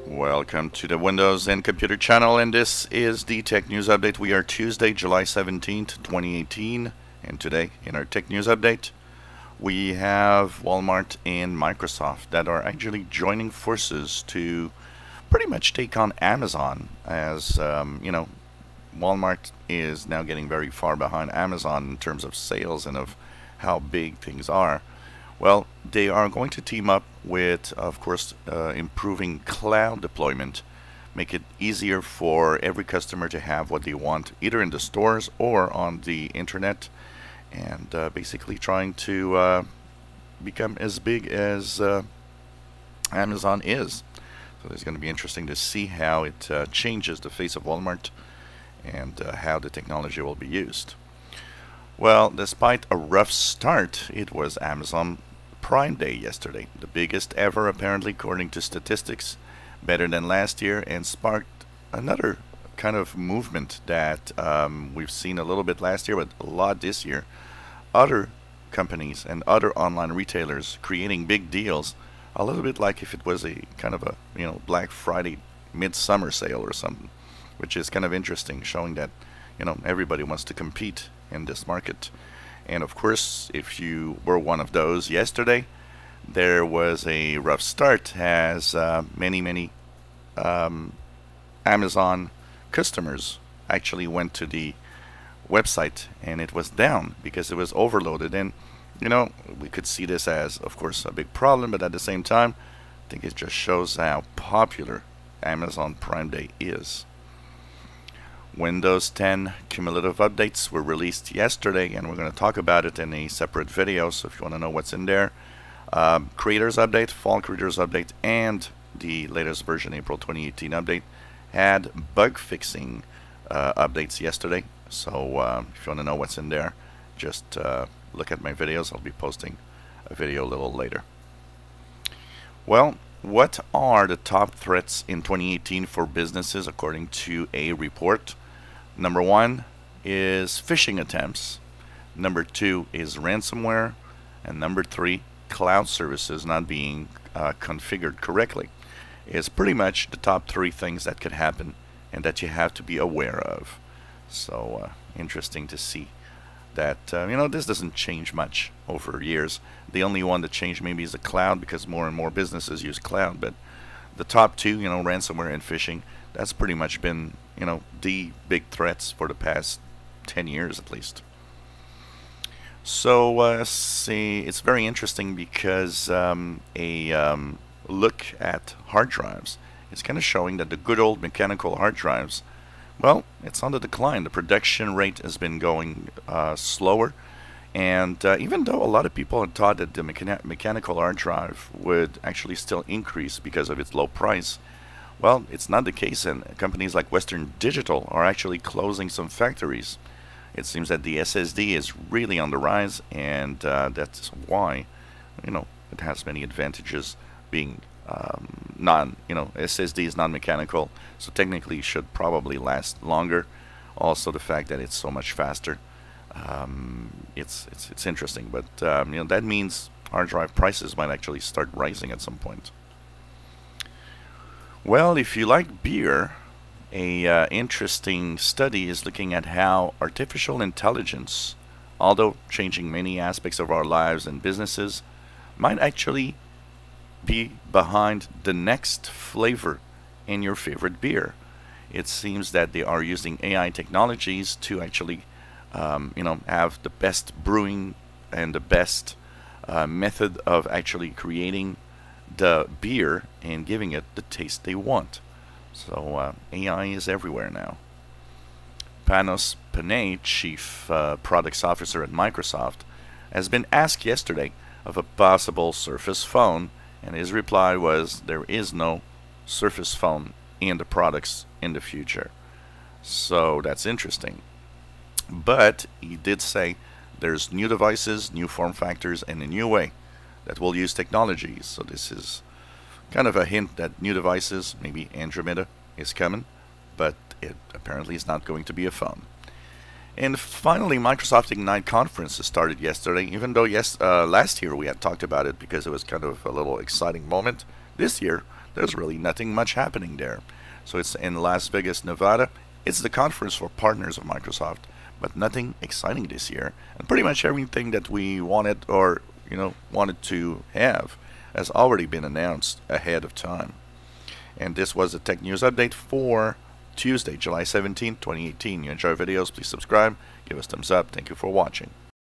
Welcome to the Windows and Computer channel, and this is the Tech News Update. We are Tuesday, July 17th, 2018, and today in our Tech News Update, we have Walmart and Microsoft that are actually joining forces to pretty much take on Amazon, as Walmart is now getting very far behind Amazon in terms of sales and of how big things are. Well, they are going to team up with, of course, improving cloud deployment, make it easier for every customer to have what they want, either in the stores or on the internet, and basically trying to become as big as Amazon is. So it's going to be interesting to see how it changes the face of Walmart and how the technology will be used. Well, despite a rough start, it was Amazon Prime Day yesterday, the biggest ever apparently according to statistics, better than last year, and sparked another kind of movement that we've seen a little bit last year, but a lot this year. Other companies and other online retailers creating big deals, a little bit like if it was a kind of a Black Friday midsummer sale or something, which is kind of interesting, showing that everybody wants to compete in this market. And of course, if you were one of those yesterday, there was a rough start as many Amazon customers actually went to the website and it was down because it was overloaded. And we could see this as, of course, a big problem, but at the same time, I think it just shows how popular Amazon Prime Day is. Windows 10 cumulative updates were released yesterday, and we're going to talk about it in a separate video, so if you want to know what's in there. Creators Update, Fall Creators Update, and the latest version April 2018 update had bug fixing updates yesterday, so if you want to know what's in there, just look at my videos. I'll be posting a video a little later. Well, what are the top threats in 2018 for businesses according to a report? Number one is phishing attempts. Number two is ransomware. And number three, cloud services not being configured correctly. It's pretty much the top three things that could happen and that you have to be aware of. So interesting to see that this doesn't change much over years. The only one that changed maybe is the cloud, because more and more businesses use cloud, but the top two, ransomware and phishing, that's pretty much been the big threats for the past 10 years at least. So see, it's very interesting because a look at hard drives is kind of showing that the good old mechanical hard drives, well, it's on the decline. The production rate has been going slower, and even though a lot of people had thought that the mechanical hard drive would actually still increase because of its low price, well, it's not the case, and companies like Western Digital are actually closing some factories. It seems that the SSD is really on the rise, and that's why it has many advantages being SSD is non-mechanical, so technically should probably last longer. Also, the fact that it's so much faster, it's interesting. But that means hard drive prices might actually start rising at some point. Well, if you like beer, a interesting study is looking at how artificial intelligence, although changing many aspects of our lives and businesses, might actually be behind the next flavor in your favorite beer. It seems that they are using AI technologies to actually have the best brewing and the best method of actually creating the beer and giving it the taste they want. So AI is everywhere now. Panos Panay, Chief Products Officer at Microsoft, has been asked yesterday of a possible Surface phone, and his reply was there is no Surface phone in the products in the future. So that's interesting. But he did say there's new devices, new form factors, and a new way that will use technologies. So this is kind of a hint that new devices, maybe Andromeda, is coming, but it apparently is not going to be a phone. And finally, Microsoft Ignite conference started yesterday, even though last year we had talked about it because it was kind of a little exciting moment. This year, there's really nothing much happening there. So it's in Las Vegas, Nevada. It's the conference for partners of Microsoft, but nothing exciting this year. And pretty much everything that we wanted or wanted to have has already been announced ahead of time. And this was the Tech News Update for Tuesday, July 17th, 2018. You enjoy videos, please subscribe, give us thumbs up. Thank you for watching.